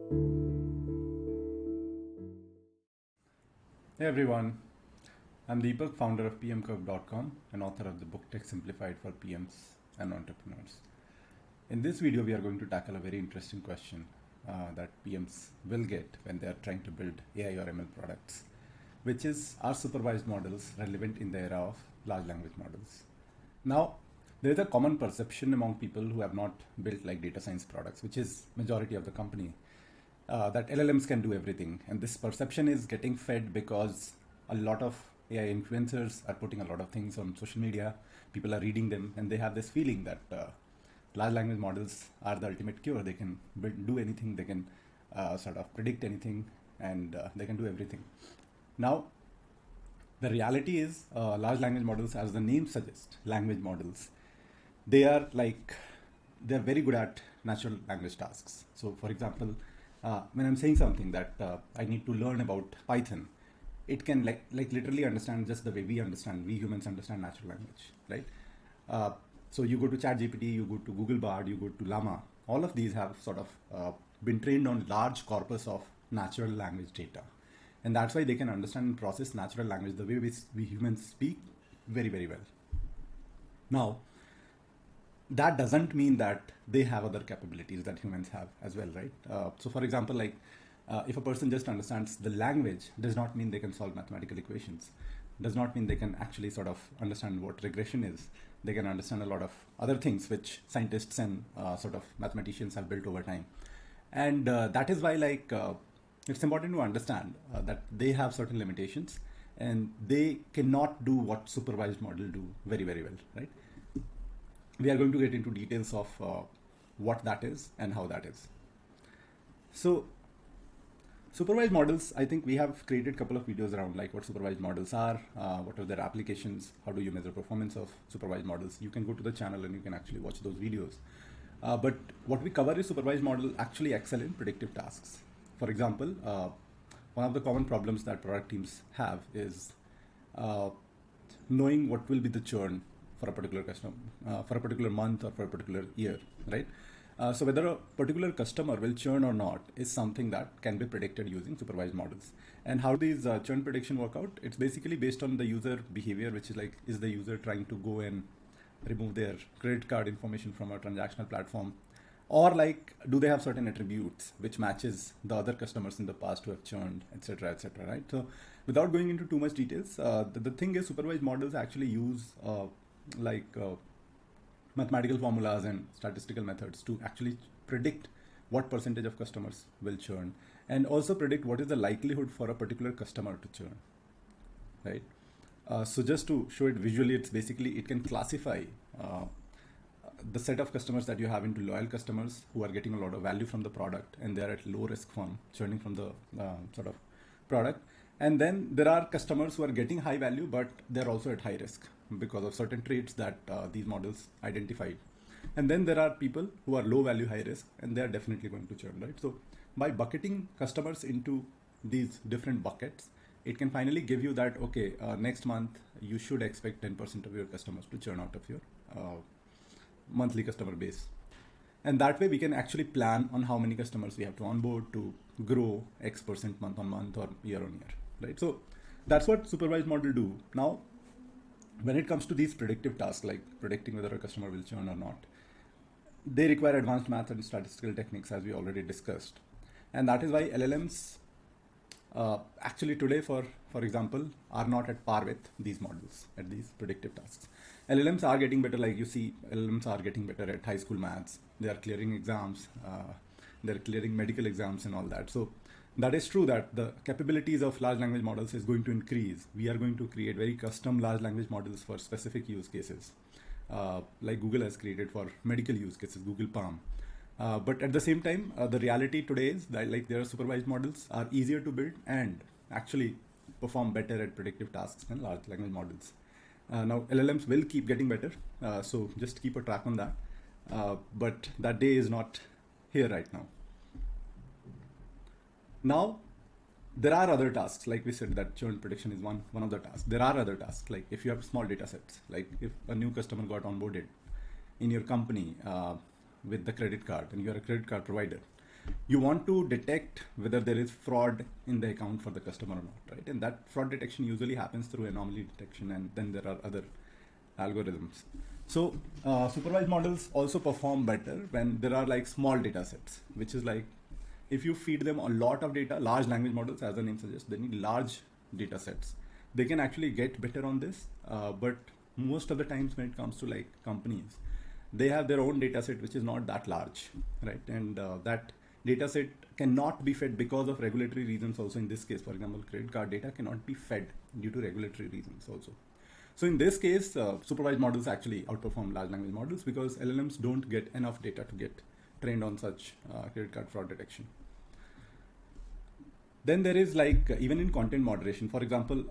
Hey everyone, I'm Deepak, founder of pmcurve.com and author of the book Tech Simplified for PMs and entrepreneurs. In this video, we are going to tackle a very interesting question that PMs will get when they are trying to build AI or ML products, which is, are supervised models relevant in the era of large language models? Now, there is a common perception among people who have not built like data science products, which is majority of the company, that LLMs can do everything. And this perception is getting fed because a lot of AI influencers are putting a lot of things on social media. People are reading them and they have this feeling that large language models are the ultimate cure. They can do anything, they can sort of predict anything, and they can do everything. Now, the reality is large language models, as the name suggests, language models, they're very good at natural language tasks. So for example, when I'm saying something that I need to learn about Python, it can like literally understand just the way we humans understand natural language, right? So you go to ChatGPT, you go to Google Bard, you go to Llama. All of these have sort of been trained on large corpus of natural language data. And that's why they can understand and process natural language the way we humans speak very, very well. Now, that doesn't mean that they have other capabilities that humans have as well, right? So for example, if a person just understands the language, does not mean they can solve mathematical equations, does not mean they can actually sort of understand what regression is. They can understand a lot of other things which scientists and sort of mathematicians have built over time. And that is why it's important to understand that they have certain limitations and they cannot do what supervised model do very, very well, right? We are going to get into details of what that is and how that is. So supervised models, I think we have created a couple of videos around like what supervised models are, what are their applications, how do you measure performance of supervised models. You can go to the channel and you can actually watch those videos. But what we cover is supervised model actually excel in predictive tasks. For example, one of the common problems that product teams have is knowing what will be the churn for a particular customer, for a particular month or for a particular year, right? So whether a particular customer will churn or not is something that can be predicted using supervised models. And how these churn prediction work out? It's basically based on the user behavior, which is like, is the user trying to go and remove their credit card information from a transactional platform? Or like, do they have certain attributes which matches the other customers in the past who have churned, etc., right? So without going into too much details, the thing is supervised models actually use mathematical formulas and statistical methods to actually predict what percentage of customers will churn and also predict what is the likelihood for a particular customer to churn, right? So just to show it visually, it's basically, it can classify the set of customers that you have into loyal customers who are getting a lot of value from the product and they're at low risk from churning from the sort of product. And then there are customers who are getting high value, but they're also at high risk because of certain traits that these models identified. And then there are people who are low value, high risk, and they're definitely going to churn, right? So by bucketing customers into these different buckets, it can finally give you that, okay, next month, you should expect 10% of your customers to churn out of your monthly customer base. And that way we can actually plan on how many customers we have to onboard to grow X% month on month or year on year, right? So that's what supervised model do. Now, when it comes to these predictive tasks, like predicting whether a customer will churn or not, they require advanced math and statistical techniques, as we already discussed. And that is why LLMs actually today, for example, are not at par with these models at these predictive tasks. LLMs are getting better, like you see, LLMs are getting better at high school maths. They are clearing exams, they're clearing medical exams and all that. So that is true that the capabilities of large language models is going to increase. We are going to create very custom large language models for specific use cases, like Google has created for medical use cases, Google Palm. But at the same time, the reality today is that like their supervised models are easier to build and actually perform better at predictive tasks than large language models. Now LLMs will keep getting better, so just keep a track on that. But that day is not here right now. Now, there are other tasks, like we said, that churn prediction is one of the tasks. There are other tasks, like if you have small data sets, like if a new customer got onboarded in your company with the credit card and you're a credit card provider, you want to detect whether there is fraud in the account for the customer or not, right? And that fraud detection usually happens through anomaly detection, and then there are other algorithms. So supervised models also perform better when there are like small data sets, which is like if you feed them a lot of data. Large language models, as the name suggests, they need large data sets. They can actually get better on this, but most of the times when it comes to like companies, they have their own data set which is not that large, right? And that data set cannot be fed because of regulatory reasons also. In this case, for example, credit card data cannot be fed due to regulatory reasons also. So in this case, supervised models actually outperform large language models because LLMs don't get enough data to get trained on such credit card fraud detection. Then there is like even in content moderation, for example,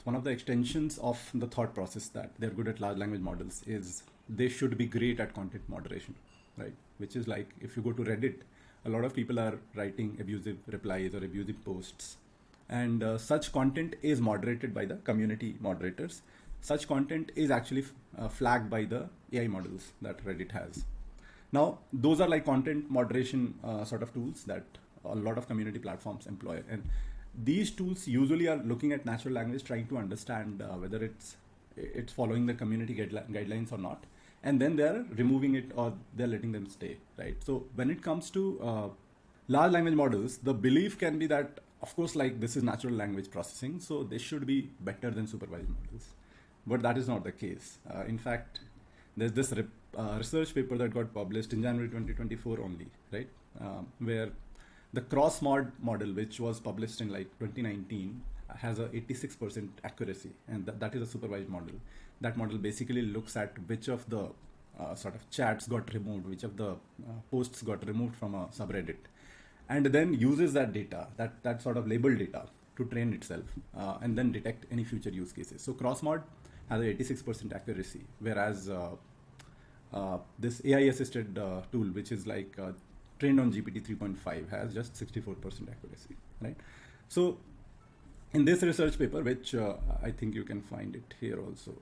one of the extensions of the thought process that they're good at large language models is they should be great at content moderation, right? Which is like if you go to Reddit, a lot of people are writing abusive replies or abusive posts, and such content is moderated by the community moderators. Such content is actually flagged by the AI models that Reddit has. Now, those are like content moderation sort of tools that a lot of community platforms employ. And these tools usually are looking at natural language, trying to understand whether it's following the community guidelines or not. And then they're removing it or they're letting them stay, right? So when it comes to large language models, the belief can be that, of course, like this is natural language processing, so they should be better than supervised models. But that is not the case. In fact, there's this research paper that got published in January 2024 only, right? Where the cross-mod model, which was published in like 2019, has a 86% accuracy, and that is a supervised model. That model basically looks at which of the sort of chats got removed, which of the posts got removed from a subreddit, and then uses that data, that sort of labeled data, to train itself and then detect any future use cases. So cross-mod has a 86% accuracy, whereas this AI-assisted tool, which is like trained on GPT 3.5, has just 64% accuracy, right? So in this research paper, which I think you can find it here also,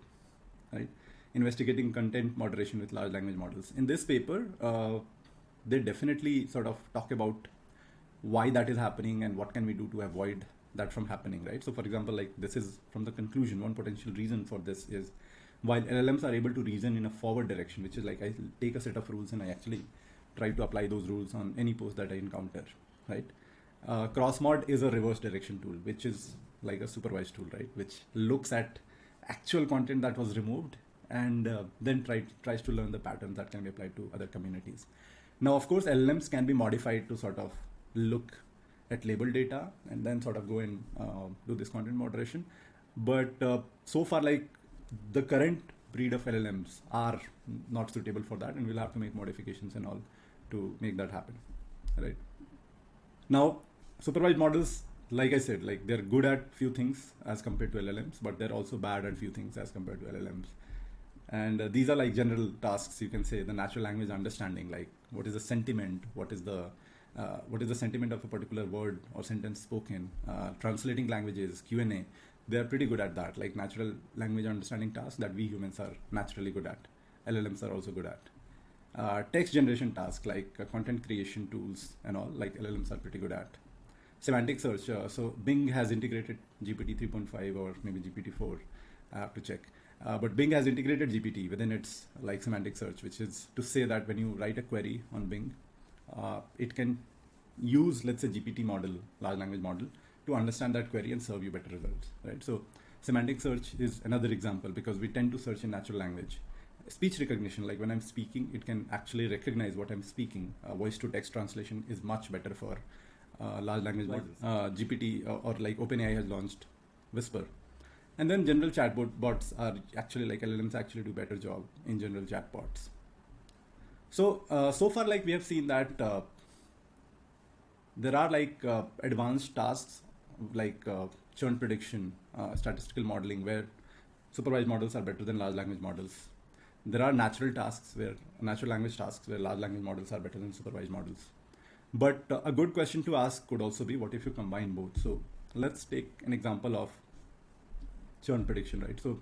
right? Investigating content moderation with large language models. In this paper, they definitely sort of talk about why that is happening and what can we do to avoid that from happening, right? So for example, like this is from the conclusion, one potential reason for this is while LLMs are able to reason in a forward direction, which is like I take a set of rules and I actually try to apply those rules on any post that I encounter, right? Crossmod is a reverse direction tool, which is like a supervised tool, right? Which looks at actual content that was removed and then tries to learn the patterns that can be applied to other communities. Now, of course, LLMs can be modified to sort of look at label data and then sort of go and do this content moderation. But so far, like the current breed of LLMs are not suitable for that, and we'll have to make modifications and all to make that happen, right? Now, supervised models, like I said, like they're good at few things as compared to LLMs, but they're also bad at few things as compared to LLMs. And these are like general tasks, you can say, the natural language understanding, like what is the sentiment, what is the sentiment of a particular word or sentence spoken, translating languages, Q&A. They're pretty good at that, like natural language understanding tasks that we humans are naturally good at. LLMs are also good at. Text generation tasks like content creation tools and all, like LLMs are pretty good at. Semantic search, so Bing has integrated GPT 3.5 or maybe GPT-4, I have to check. But Bing has integrated GPT within its like semantic search, which is to say that when you write a query on Bing, it can use, let's say, GPT model, large language model, to understand that query and serve you better results, right? So semantic search is another example because we tend to search in natural language. Speech recognition, like when I'm speaking, it can actually recognize what I'm speaking. Voice to text translation is much better for large language models. GPT or like OpenAI has launched Whisper. And then general chatbot bots are actually like LLMs actually do better job in general chatbots. So, so far, like we have seen that there are like advanced tasks like churn prediction, statistical modeling, where supervised models are better than large language models. There are natural language tasks where large language models are better than supervised models. But a good question to ask could also be, what if you combine both? So let's take an example of churn prediction, right? So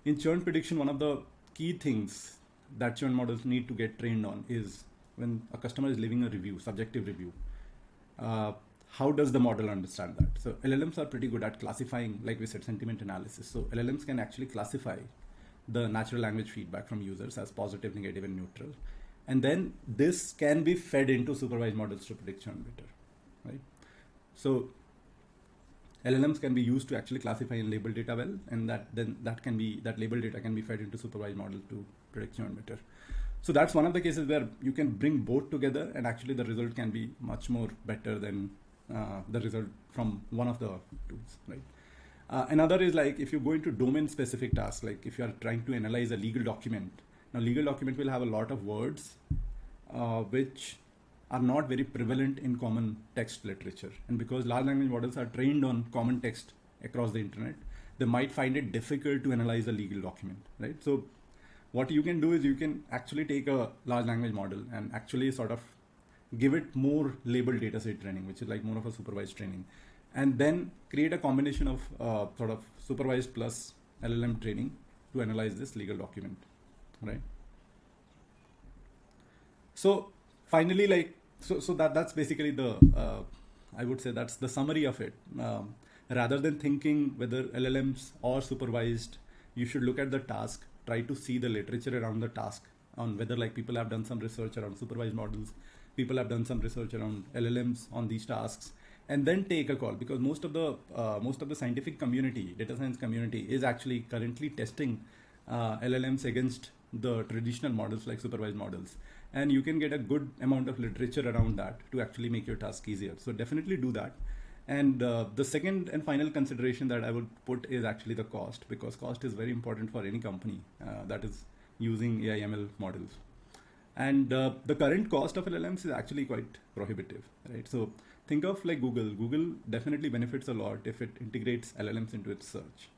in churn prediction, one of the key things that churn models need to get trained on is when a customer is leaving a review, subjective review, how does the model understand that? So LLMs are pretty good at classifying, like we said, sentiment analysis. So LLMs can actually classify the natural language feedback from users as positive, negative, and neutral. And then this can be fed into supervised models to predict churn better, right? So LLMs can be used to actually classify and label data well, and that label data can be fed into supervised model to predict churn better. So that's one of the cases where you can bring both together, and actually the result can be much more better than the result from one of the tools, right? Another is like if you go into domain specific tasks, like if you are trying to analyze a legal document. Now legal document will have a lot of words which are not very prevalent in common text literature. And because large language models are trained on common text across the internet, they might find it difficult to analyze a legal document, right? So what you can do is you can actually take a large language model and actually sort of give it more labeled dataset training, which is like more of a supervised training, and then create a combination of sort of supervised plus LLM training to analyze this legal document, right? So finally, like, so that's basically the, I would say that's the summary of it. Rather than thinking whether LLMs or supervised, you should look at the task, try to see the literature around the task on whether like people have done some research around supervised models, people have done some research around LLMs on these tasks, and then take a call, because most of the scientific community, data science community, is actually currently testing LLMs against the traditional models like supervised models, and you can get a good amount of literature around that to actually make your task easier. So definitely do that. And the second and final consideration that I would put is actually the cost, because cost is very important for any company that is using AI ML models. And the current cost of LLMs is actually quite prohibitive, right? So think of like Google. Google definitely benefits a lot if it integrates LLMs into its search.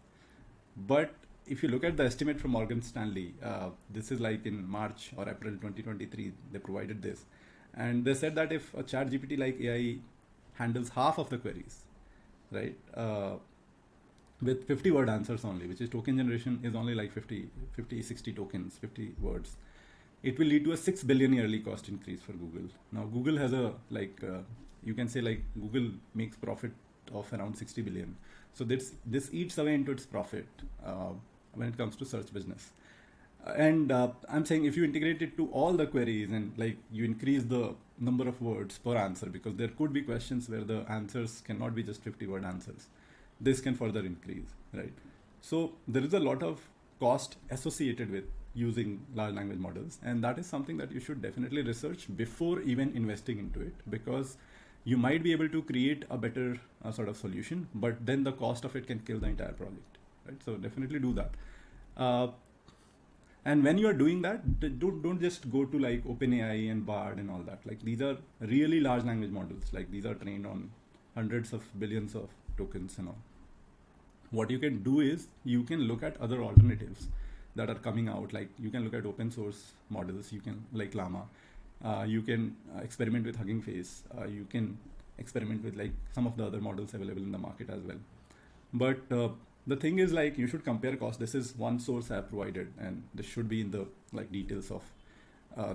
But if you look at the estimate from Morgan Stanley, this is like in March or April 2023, they provided this. And they said that if a ChatGPT like AI handles half of the queries, right, with 50 word answers only, which is token generation is only like 60 tokens, 50 words, it will lead to a 6 billion yearly cost increase for Google. Now Google has a you can say like Google makes profit of around 60 billion. So this eats away into its profit when it comes to search business. And I'm saying if you integrate it to all the queries and like you increase the number of words per answer, because there could be questions where the answers cannot be just 50 word answers. This can further increase, right? So there is a lot of cost associated with using large language models, and that is something that you should definitely research before even investing into it, because you might be able to create a better sort of solution, but then the cost of it can kill the entire project, right? So definitely do that. And when you are doing that, don't just go to like OpenAI and Bard and all that. Like these are really large language models. Like these are trained on hundreds of billions of tokens and all. What you can do is you can look at other alternatives that are coming out. Like you can look at open source models. You can like Llama. You can experiment with Hugging Face. You can experiment with like some of the other models available in the market as well. But the thing is, like, you should compare cost. This is one source I have provided, and this should be in the like details of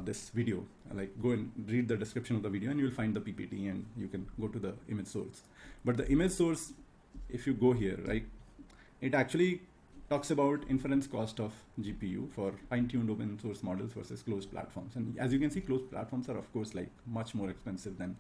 this video. Like go and read the description of the video and you'll find the PPT and you can go to the image source. But the image source, if you go here, right, it actually talks about inference cost of GPU for fine-tuned open source models versus closed platforms. And as you can see, closed platforms are of course like much more expensive than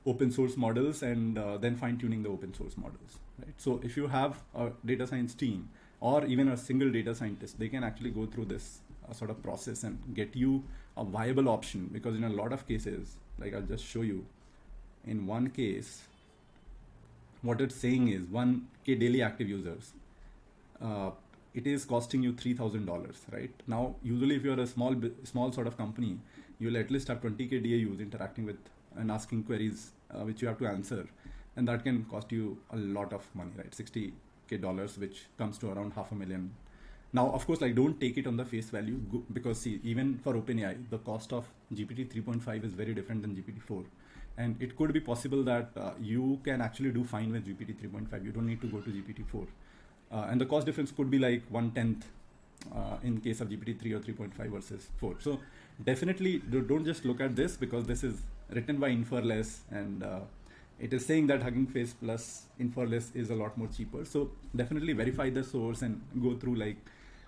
open source models, and then fine-tuning the open source models, right? So if you have a data science team or even a single data scientist, they can actually go through this sort of process and get you a viable option, because in a lot of cases, like I'll just show you, in one case, what it's saying is 1K daily active users, it is costing you $3,000, right? Now, usually if you're a small sort of company, you'll at least have 20K DAUs interacting with and asking queries which you have to answer, and that can cost you a lot of money, right? $60K, which comes to around $500,000. Now, of course, like don't take it on the face value, because see, even for OpenAI, the cost of GPT 3.5 is very different than GPT 4. And it could be possible that you can actually do fine with GPT 3.5. You don't need to go to GPT 4. And the cost difference could be like 1/10 in case of GPT 3 or 3.5 versus 4. So definitely don't just look at this, because this is written by Inferless, and it is saying that Hugging Face plus Inferless is a lot more cheaper. So definitely verify the source and go through like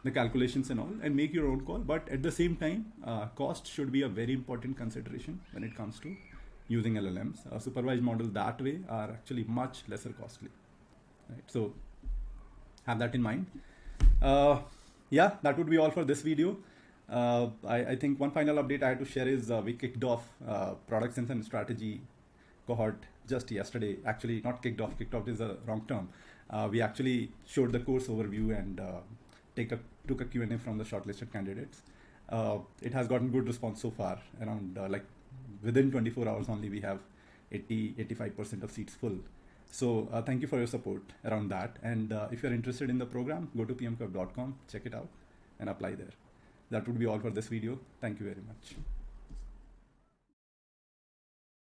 the calculations and all and make your own call. But at the same time, cost should be a very important consideration when it comes to using LLMs. Supervised models that way are actually much lesser costly. Right? So have that in mind. Yeah, that would be all for this video. I think one final update I had to share is we kicked off product sense and strategy cohort just yesterday. Actually, not kicked off. Kicked off is a wrong term. We actually showed the course overview and took a Q&A from the shortlisted candidates. It has gotten good response so far. Around like within 24 hours only, we have 85% of seats full. So thank you for your support around that. And if you're interested in the program, go to pmcurve.com, check it out, and apply there. That would be all for this video. Thank you very much.